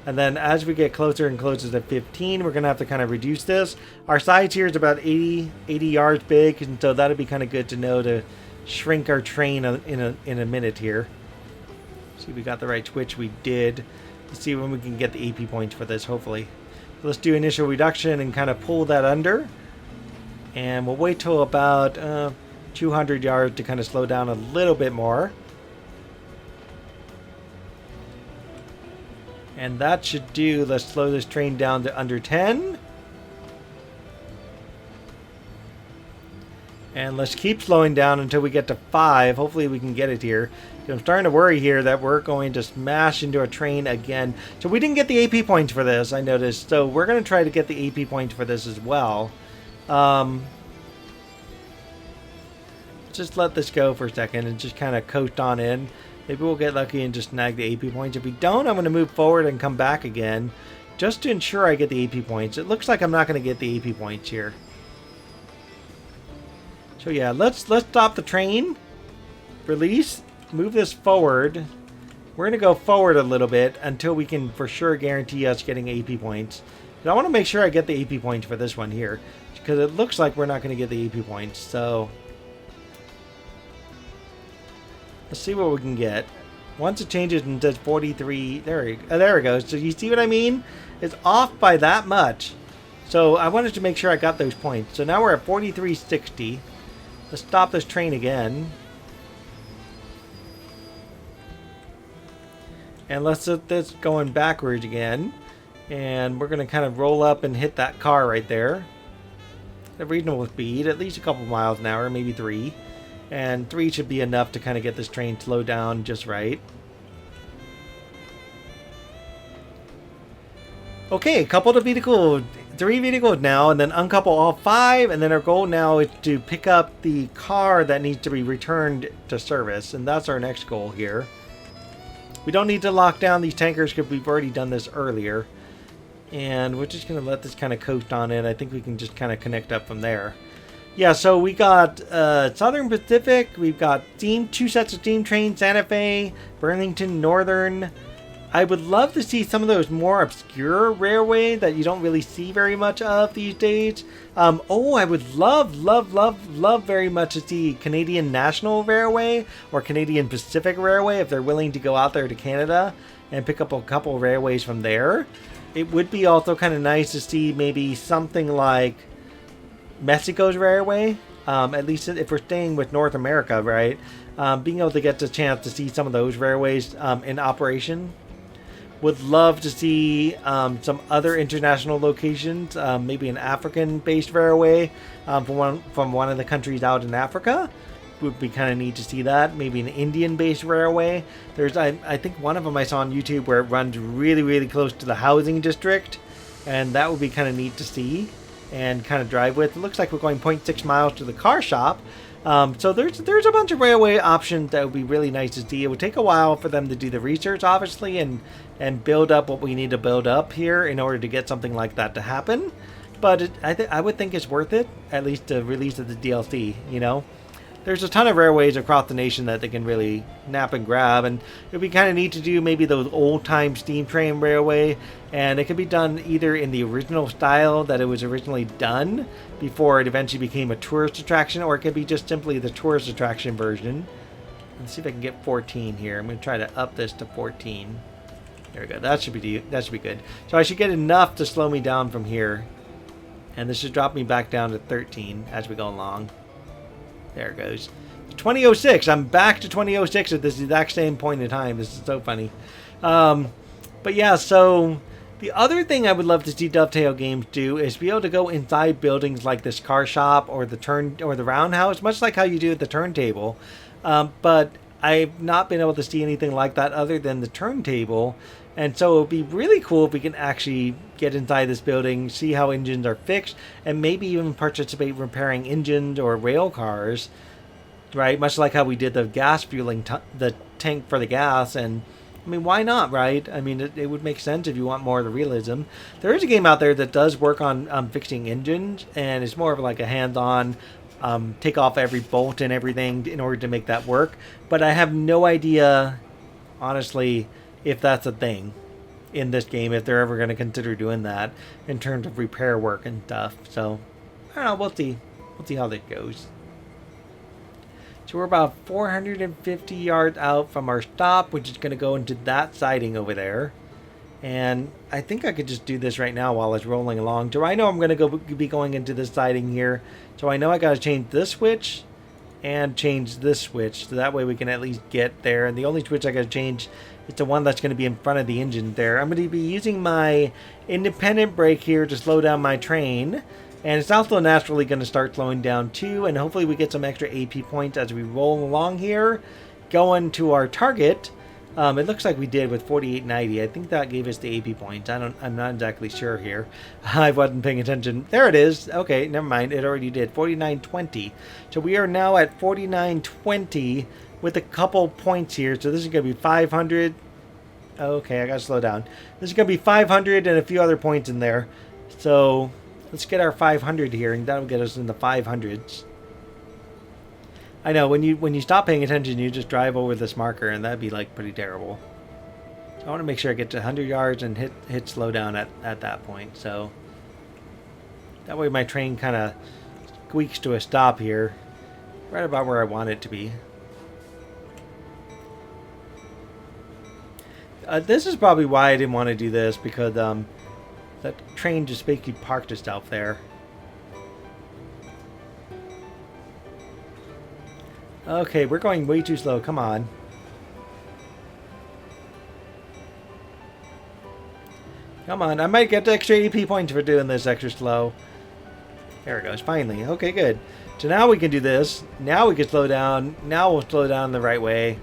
And then as we get closer and closer to 15, we're going to have to kind of reduce this. Our size here is about 80 yards big, and so that'd be kind of good to know to shrink our train in a minute here. See if we got the right switch. We did. Let's see when we can get the AP points for this, hopefully. So let's do initial reduction and kind of pull that under. And we'll wait till about 200 yards to kind of slow down a little bit more. And that should do. Let's slow this train down to under 10. And let's keep slowing down until we get to 5. Hopefully we can get it here. I'm starting to worry here that we're going to smash into a train again. So we didn't get the AP points for this, I noticed. So we're going to try to get the AP points for this as well. Just let this go for a second and just kind of coast on in. Maybe we'll get lucky and just snag the AP points. If we don't, I'm going to move forward and come back again just to ensure I get the AP points. It looks like I'm not going to get the AP points here. So yeah, let's stop the train. Release. Move this forward. We're going to go forward a little bit until we can for sure guarantee us getting AP points. But I want to make sure I get the AP points for this one here, because it looks like we're not going to get the AP points. So let's see what we can get. Once it changes and does 43, there it goes. So you see what I mean? It's off by that much. So I wanted to make sure I got those points. So now we're at 43.60. Let's stop this train again. And let's set this going backwards again. And we're going to kind of roll up and hit that car right there. At a reasonable speed, at least a couple miles an hour, maybe 3. And 3 should be enough to kind of get this train slowed down just right. Okay, couple the vehicle. 3 vehicles now, and then uncouple all 5, and then our goal now is to pick up the car that needs to be returned to service, and that's our next goal here. We don't need to lock down these tankers because we've already done this earlier, and we're just going to let this kind of coast on in. I think we can just kind of connect up from there. Yeah, so we got Southern Pacific, we've got 2 sets of steam trains, Santa Fe, Burlington Northern. I would love to see some of those more obscure railways that you don't really see very much of these days. Oh, I would love very much to see Canadian National Railway or Canadian Pacific Railway if they're willing to go out there to Canada and pick up a couple railways from there. It would be also kind of nice to see maybe something like Mexico's railway, at least if we're staying with North America, right? Being able to get the chance to see some of those railways in operation. Would love to see some other international locations, maybe an African-based railway from one of the countries out in Africa. Would be kind of neat to see that. Maybe an Indian-based railway. There's, I think one of them I saw on YouTube where it runs really close to the housing district, and that would be kind of neat to see and kind of drive with. It looks like we're going 0.6 miles to the car shop. So there's a bunch of railway options that would be really nice to see. It would take a while for them to do the research, obviously, and build up what we need to build up here in order to get something like that to happen. But I would think it's worth it, at least to release of the DLC, you know? There's a ton of railways across the nation that they can really nap and grab, and it would be kind of neat to do maybe those old-time steam train railway, and it could be done either in the original style that it was originally done before it eventually became a tourist attraction, or it could be just simply the tourist attraction version. Let's see if I can get 14 here. I'm going to try to up this to 14. There we go. That should be good. So I should get enough to slow me down from here, and this should drop me back down to 13 as we go along. There it goes. 2006. I'm back to 2006 at this exact same point in time. This is so funny. But yeah, so the other thing I would love to see Dovetail Games do is be able to go inside buildings like this car shop or the roundhouse, much like how you do at the turntable. But I've not been able to see anything like that other than the turntable. And so it would be really cool if we can actually get inside this building, see how engines are fixed, and maybe even participate in repairing engines or rail cars, right? Much like how we did the gas fueling, the tank for the gas. And I mean, why not, right? I mean, it would make sense if you want more of the realism. There is a game out there that does work on fixing engines, and it's more of like a hands-on, take off every bolt and everything in order to make that work. But I have no idea, honestly, if that's a thing in this game, if they're ever going to consider doing that in terms of repair work and stuff. So, I don't know, we'll see. We'll see how that goes. So we're about 450 yards out from our stop, which is going to go into that siding over there. And I think I could just do this right now while it's rolling along. So I know I'm going to be going into this siding here. So I know I got to change this switch and change this switch, so that way we can at least get there. And the only switch I gotta change is the one that's going to be in front of the engine there. I'm going to be using my independent brake here to slow down my train. And it's also naturally going to start slowing down too. And hopefully we get some extra AP points as we roll along here, going to our target. It looks like we did with 4890. I think that gave us the AP points. I'm not exactly sure here. I wasn't paying attention. There it is. Okay, never mind. It already did. 4920. So we are now at 4920 with a couple points here. So this is going to be 500. Okay, I got to slow down. This is going to be 500 and a few other points in there. So let's get our 500 here, and that'll get us in the 500s. I know, when you stop paying attention, you just drive over this marker, and that'd be like pretty terrible. So I want to make sure I get to 100 yards and hit slow down at that point. So that way my train kind of squeaks to a stop here, right about where I want it to be. This is probably why I didn't want to do this, because that train just basically parked itself there. Okay, we're going way too slow. Come on. Come on. I might get the extra AP points for doing this extra slow. There it goes. Finally. Okay, good. So now we can do this. Now we can slow down. Now we'll slow down the right way.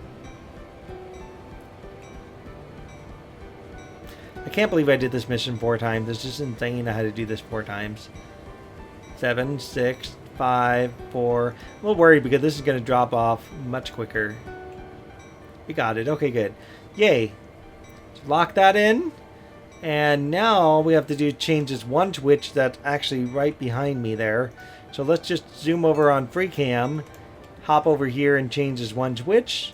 I can't believe I did this mission 4 times. It's just insane I had to do this 4 times. 7, 6, 5, 4. I'm a little worried because this is going to drop off much quicker. We got it. Okay, good. Yay. So lock that in. And now all we have to do change this one switch that's actually right behind me there. So let's just zoom over on free cam. Hop over here and change this one switch.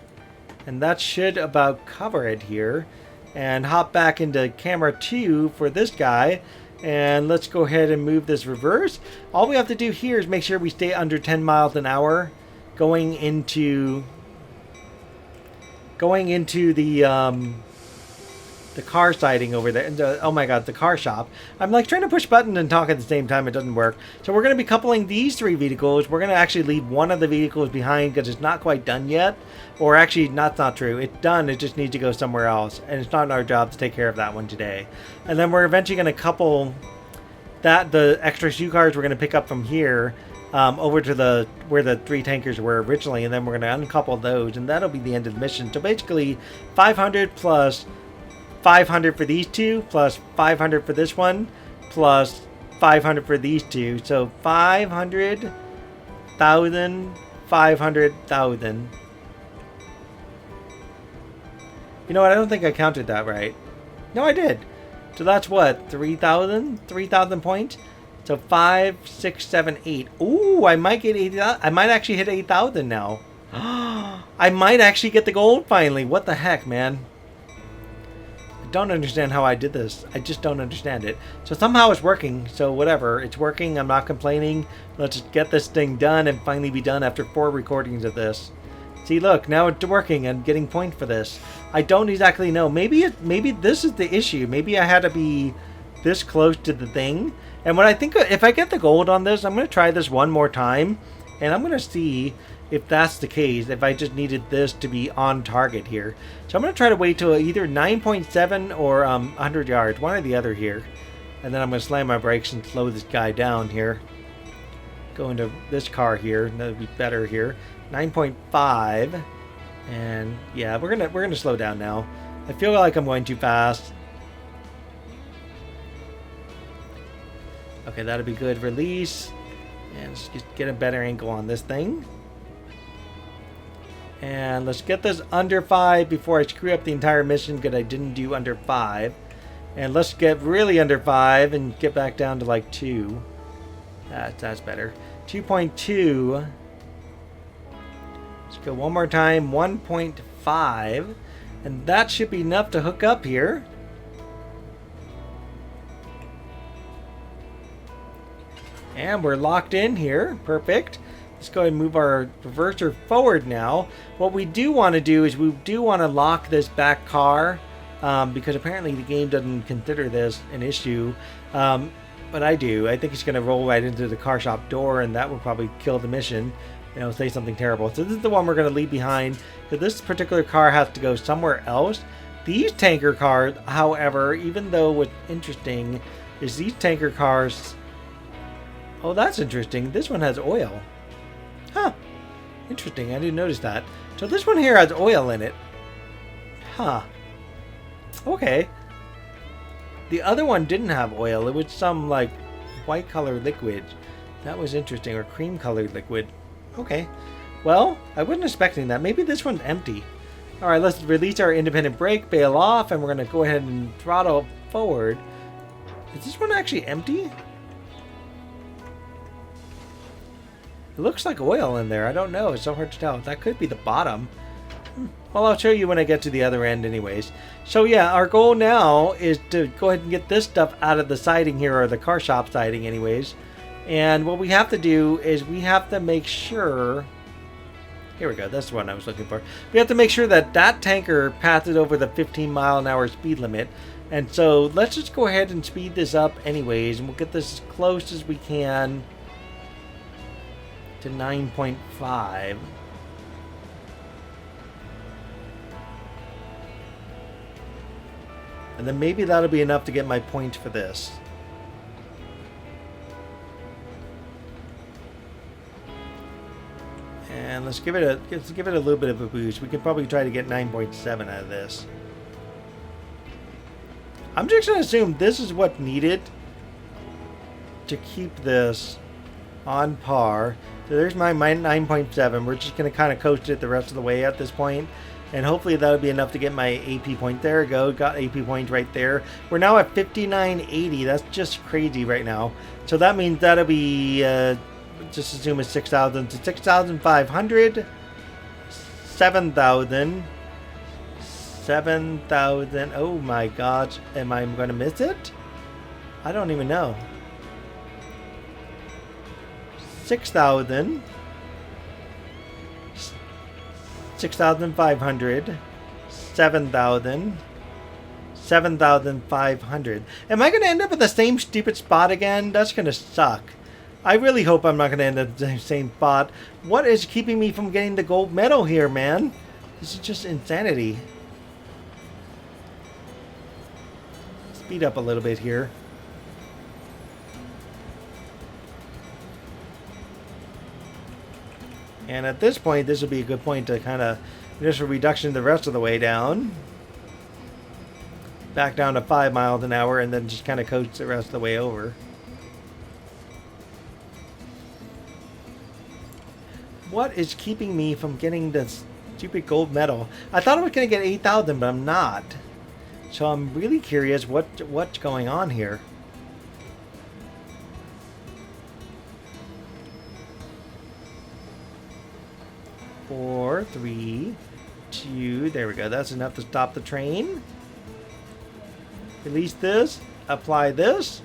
And that should about cover it here. And hop back into camera 2 for this guy. And let's go ahead and move this reverse. All we have to do here is make sure we stay under 10 miles an hour going into the car siding over there. Oh my god, the car shop. I'm like trying to push buttons and talk at the same time. It doesn't work. So we're going to be coupling these 3 vehicles. We're going to actually leave one of the vehicles behind because it's not quite done yet. Or actually, that's not true. It's done. It just needs to go somewhere else. And it's not our job to take care of that one today. And then we're eventually going to couple the extra shoe cars we're going to pick up from here over to where the 3 tankers were originally. And then we're going to uncouple those. And that'll be the end of the mission. So basically, 500 plus 500 for these 2, plus 500 for this one, plus 500 for these 2. So 500,000, 500,000. You know what? I don't think I counted that right. No, I did. So that's what? 3,000? 3,000 points? So 5, 6, 7, 8. Ooh, I might get 8,000. I might actually hit 8,000 now. I might actually get the gold finally. What the heck, man? I don't understand how I did this. I just don't understand it. So somehow it's working. So whatever. It's working. I'm not complaining. Let's just get this thing done and finally be done after 4 recordings of this. See, look, now it's working and getting points for this. I don't exactly know. Maybe this is the issue. Maybe I had to be this close to the thing. And what I think, if I get the gold on this, I'm going to try this one more time. And I'm going to see if that's the case, if I just needed this to be on target here. So I'm going to try to wait till either 9.7 or 100 yards, one or the other here. And then I'm going to slam my brakes and slow this guy down here. Go into this car here. That would be better here. 9.5. And yeah, we're gonna slow down now. I feel like I'm going too fast. Okay, that'll be good. Release. And let's just get a better angle on this thing. And let's get this under 5 before I screw up the entire mission because I didn't do under 5. And let's get really under 5 and get back down to like 2. That's better. 2.2. Let's go one more time. 1.5. And that should be enough to hook up here. And we're locked in here. Perfect. Let's go ahead and move our reverser forward now. What we do want to do is we do want to lock this back car because apparently the game doesn't consider this an issue. But I do. I think it's going to roll right into the car shop door and that will probably kill the mission. say something terrible. So this is the one we're going to leave behind, because this particular car has to go somewhere else. These tanker cars, however, even though what's interesting is these tanker cars... Oh, that's interesting. This one has oil. Huh. Interesting. I didn't notice that. So this one here has oil in it. Huh. Okay. The other one didn't have oil. It was some, like, white colored liquid. That was interesting. Or cream colored liquid. Okay. Well, I wasn't expecting that. Maybe this one's empty. Alright, let's release our independent brake, bail off, and we're going to go ahead and throttle forward. Is this one actually empty? It looks like oil in there. I don't know. It's so hard to tell. That could be the bottom. Well, I'll show you when I get to the other end anyways. So yeah, our goal now is to go ahead and get this stuff out of the siding here, or the car shop siding anyways. And what we have to do is we have to make sure... Here we go. That's the one I was looking for. We have to make sure that that tanker passes over the 15-mile-an-hour speed limit. And so let's just go ahead and speed this up anyways. And we'll get this as close as we can to 9.5. And then maybe that'll be enough to get my point for this. And let's give it a little bit of a boost. We can probably try to get 9.7 out of this. I'm just going to assume this is what's needed to keep this on par. So there's my 9.7. We're just going to kind of coast it the rest of the way at this point. And hopefully that'll be enough to get my AP point. There we go. Got AP point right there. We're now at 5980. That's just crazy right now. So that means that'll be... just assume it's 6,000 to 6,500, 7,000, 7,000. Oh my gosh, am I going to miss it? I don't even know. 6,000, 6,500, 7,000, 7,500. Am I going to end up at the same stupid spot again? That's going to suck. I really hope I'm not going to end up at the same spot. What is keeping me from getting the gold medal here, man? This is just insanity. Speed up a little bit here. And at this point, this would be a good point to kind of just a reduction the rest of the way down. Back down to 5 miles an hour, and then just kind of coast the rest of the way over. What is keeping me from getting this stupid gold medal? I thought I was going to get 8,000, but I'm not. So I'm really curious what's going on here. 4, 3, 2. There we go. That's enough to stop the train. Release this. Apply this.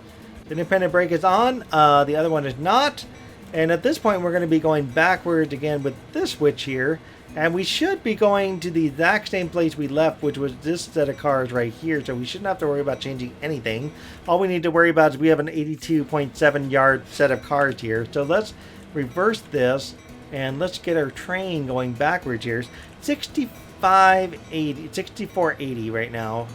The independent brake is on. The other one is not. And at this point, we're going to be going backwards again with this switch here. And we should be going to the exact same place we left, which was this set of cars right here. So we shouldn't have to worry about changing anything. All we need to worry about is we have an 82.7 yard set of cars here. So let's reverse this. And let's get our train going backwards here. 6480 right now.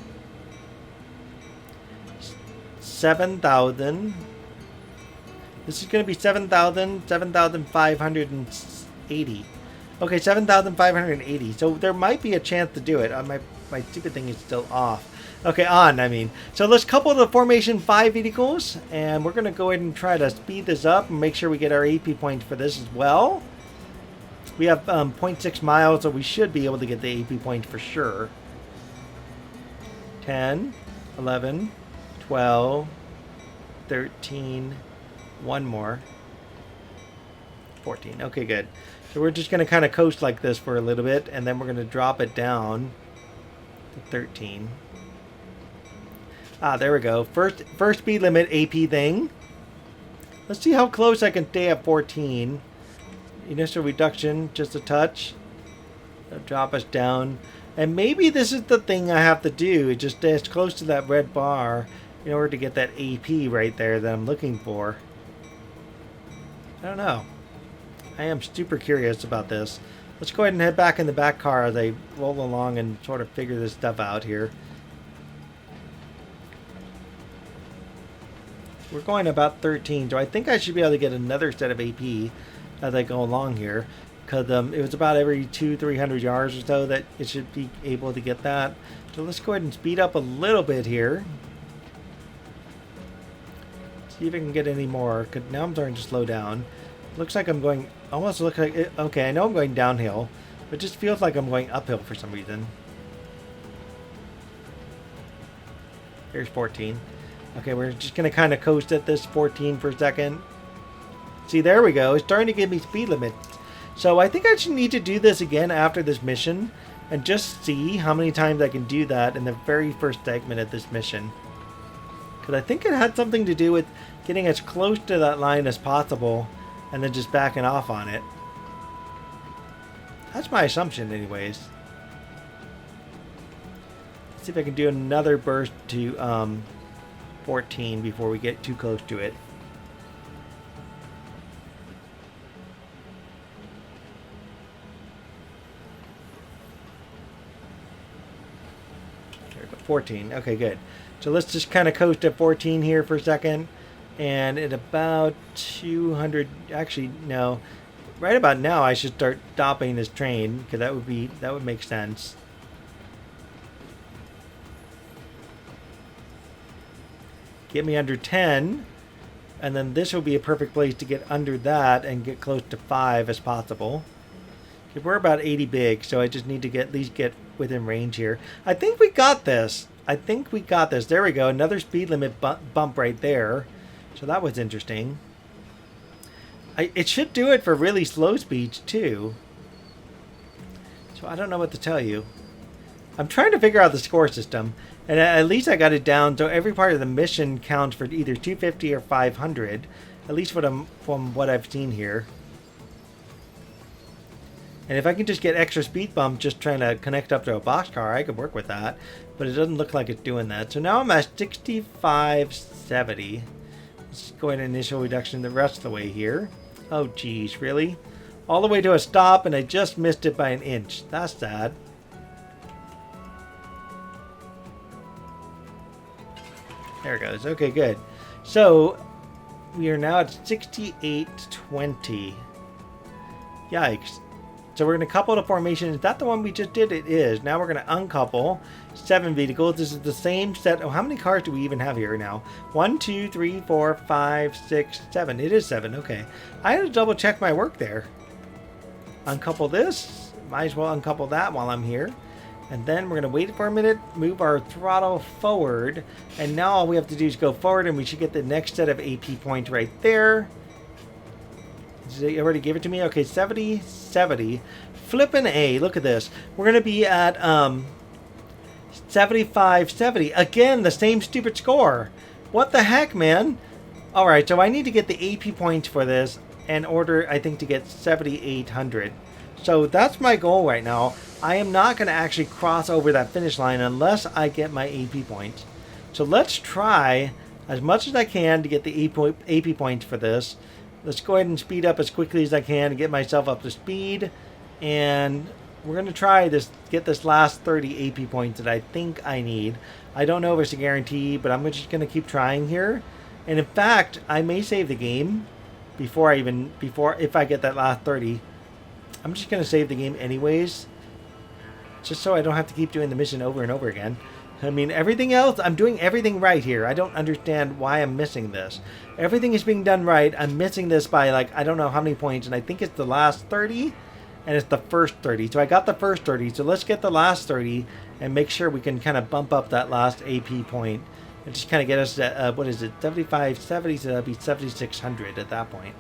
7,000. This is going to be 7,580. Okay, 7,580. So there might be a chance to do it. My stupid thing is still off. Okay, on, I mean. So let's couple the Formation 5 vehicles. And we're going to go ahead and try to speed this up and make sure we get our AP points for this as well. We have 0.6 miles, so we should be able to get the AP point for sure. 10, 11, 12, 13... one more. 14. Okay, good. So we're just going to kind of coast like this for a little bit, and then we're going to drop it down to 13. Ah, there we go. First speed limit AP thing. Let's see how close I can stay at 14. Initial reduction, just a touch. That'll drop us down. And maybe this is the thing I have to do. Just stay as close to that red bar in order to get that AP right there that I'm looking for. I don't know. I am super curious about this. Let's go ahead and head back in the back car as I roll along and sort of figure this stuff out here. We're going about 13, so I think I should be able to get another set of AP as I go along here. Because it was about every 200-300 yards or so that it should be able to get that. So let's go ahead and speed up a little bit here. See if I can get any more. Cause now I'm starting to slow down. Looks like I'm going, almost look like, okay, I know I'm going downhill. But it just feels like I'm going uphill for some reason. Here's 14. Okay, we're just going to kind of coast at this 14 for a second. See, there we go. It's starting to give me speed limits. So I think I should need to do this again after this mission and just see how many times I can do that in the very first segment of this mission. Because I think it had something to do with getting as close to that line as possible and then just backing off on it. That's my assumption anyways. Let's see if I can do another burst to 14 before we get too close to it. There we go, 14. Okay, good. So let's just kind of coast at 14 here for a second. And at about 200, actually, no. Right about now, I should start stopping this train because that would make sense. Get me under 10, and then this will be a perfect place to get under that and get close to 5 as possible. Okay, we're about 80 big, so I just need to at least get within range here. I think we got this. There we go. Another speed limit bump right there. So that was interesting. It should do it for really slow speeds too. So I don't know what to tell you. I'm trying to figure out the score system. And at least I got it down so every part of the mission counts for either 250 or 500. At least from what I've seen here. And if I can just get extra speed bump just trying to connect up to a boxcar, I could work with that. But it doesn't look like it's doing that. So now I'm at 6570. Let's go ahead and initial reduction the rest of the way here. Oh geez, really? All the way to a stop and I just missed it by an inch. That's sad. There it goes. Okay, good. So we are now at 6820. Yikes. So we're going to couple the formation. Is that the one we just did? It is. Now we're going to uncouple 7 vehicles. This is the same set. Oh, how many cars do we even have here now? 1, 2, 3, 4, 5, 6, 7. It is 7. Okay. I had to double check my work there. Uncouple this. Might as well uncouple that while I'm here. And then we're going to wait for a minute, move our throttle forward. And now all we have to do is go forward and we should get the next set of AP points right there. Did they already give it to me? Okay, 70, 70. Flippin' A. Look at this. We're going to be at 75, 70. Again, the same stupid score. What the heck, man? Alright, so I need to get the AP points for this in order, I think, to get 7,800. So that's my goal right now. I am not going to actually cross over that finish line unless I get my AP points. So let's try as much as I can to get the AP points for this. Let's go ahead and speed up as quickly as I can to get myself up to speed. And we're going to try this, get this last 30 AP points that I think I need. I don't know if it's a guarantee, but I'm just going to keep trying here. And in fact, I may save the game if I get that last 30. I'm just going to save the game anyways. Just so I don't have to keep doing the mission over and over again. I mean, everything else, I'm doing everything right here. I don't understand why I'm missing this. Everything is being done right. I'm missing this by, like, I don't know how many points. And I think it's the last 30. And it's the first 30. So I got the first 30. So let's get the last 30. And make sure we can kind of bump up that last AP point. And just kind of get us at, what is it, 75, 70. So that'll be 7,600 at that point.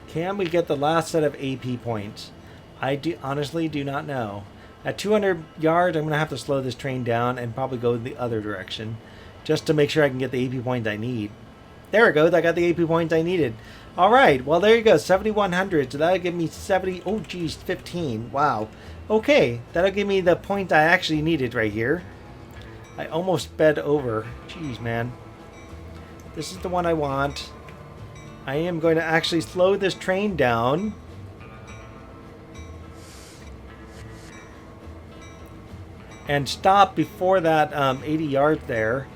Can we get the last set of AP points? I honestly do not know. At 200 yards, I'm going to have to slow this train down and probably go the other direction. Just to make sure I can get the AP points I need. There it goes. I got the AP points I needed. Alright, well there you go. 7,100. So that'll give me 70. Oh geez, 15. Wow. Okay, that'll give me the points I actually needed right here. I almost sped over. Jeez, man. This is the one I want. I am going to actually slow this train down. And stop before that 80 yards there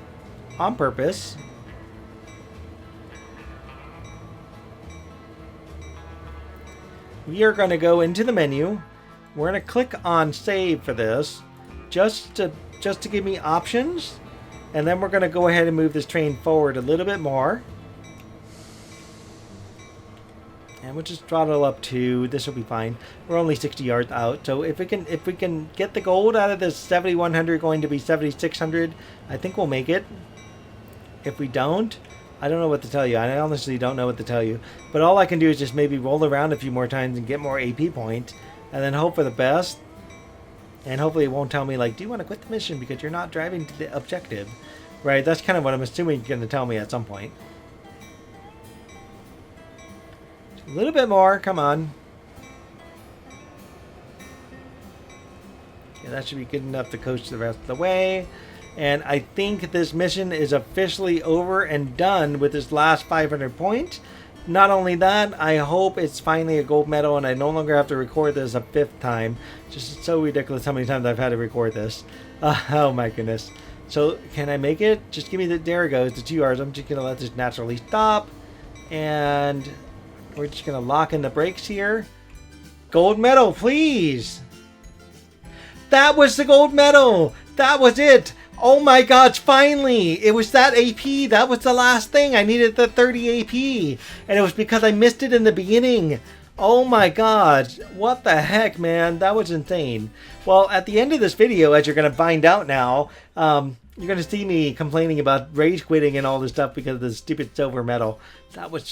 on purpose. We are going to go into the menu. We're going to click on save for this just to give me options. And then we're going to go ahead and move this train forward a little bit more. And we'll just throttle up to, this will be fine. We're only 60 yards out. So if we can get the gold out of this 7,100 going to be 7,600, I think we'll make it. If we don't, I don't know what to tell you. I honestly don't know what to tell you. But all I can do is just maybe roll around a few more times and get more AP points. And then hope for the best. And hopefully it won't tell me, like, do you want to quit the mission because you're not driving to the objective? Right, that's kind of what I'm assuming you're going to tell me at some point. A little bit more, come on. Yeah, that should be good enough to coach the rest of the way. And I think this mission is officially over and done with this last 500 points. Not only that, I hope it's finally a gold medal and I no longer have to record this a 5th time. Just so ridiculous how many times I've had to record this. Oh my goodness. So, can I make it? Just give me the, there it goes, the 2 hours. I'm just going to let this naturally stop. And we're just going to lock in the brakes here. Gold medal, please. That was the gold medal. That was it. Oh my gosh, finally. It was that AP. That was the last thing. I needed the 30 AP. And it was because I missed it in the beginning. Oh my god. What the heck, man? That was insane. Well, at the end of this video, as you're going to find out now, you're going to see me complaining about rage quitting and all this stuff because of the stupid silver medal. That was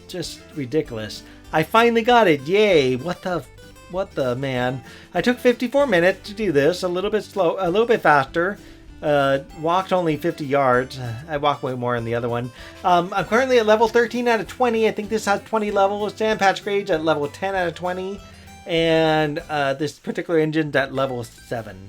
just ridiculous. I finally got it. Yay. What the man. I took 54 minutes to do this. A little bit slow, a little bit faster. Walked only 50 yards. I walked way more in the other one. I'm currently at level 13 out of 20. I think this has 20 levels. Sand Patch Grades at level 10 out of 20. And this particular engine's at level 7.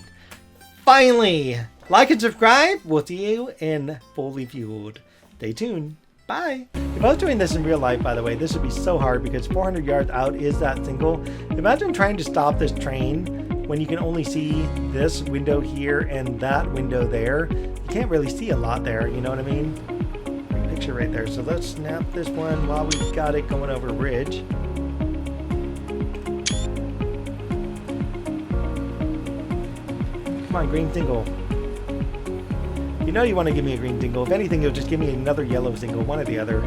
Finally! Like and subscribe. We'll see you in Fully Fueled. Stay tuned. Bye. If I was doing this in real life, by the way, this would be so hard because 400 yards out is that single. Imagine trying to stop this train when you can only see this window here and that window there. You can't really see a lot there, you know what I mean? Picture right there. So let's snap this one while we got it going over a bridge. Come on, green single. You know you want to give me a green single. If anything, you'll just give me another yellow single, one or the other.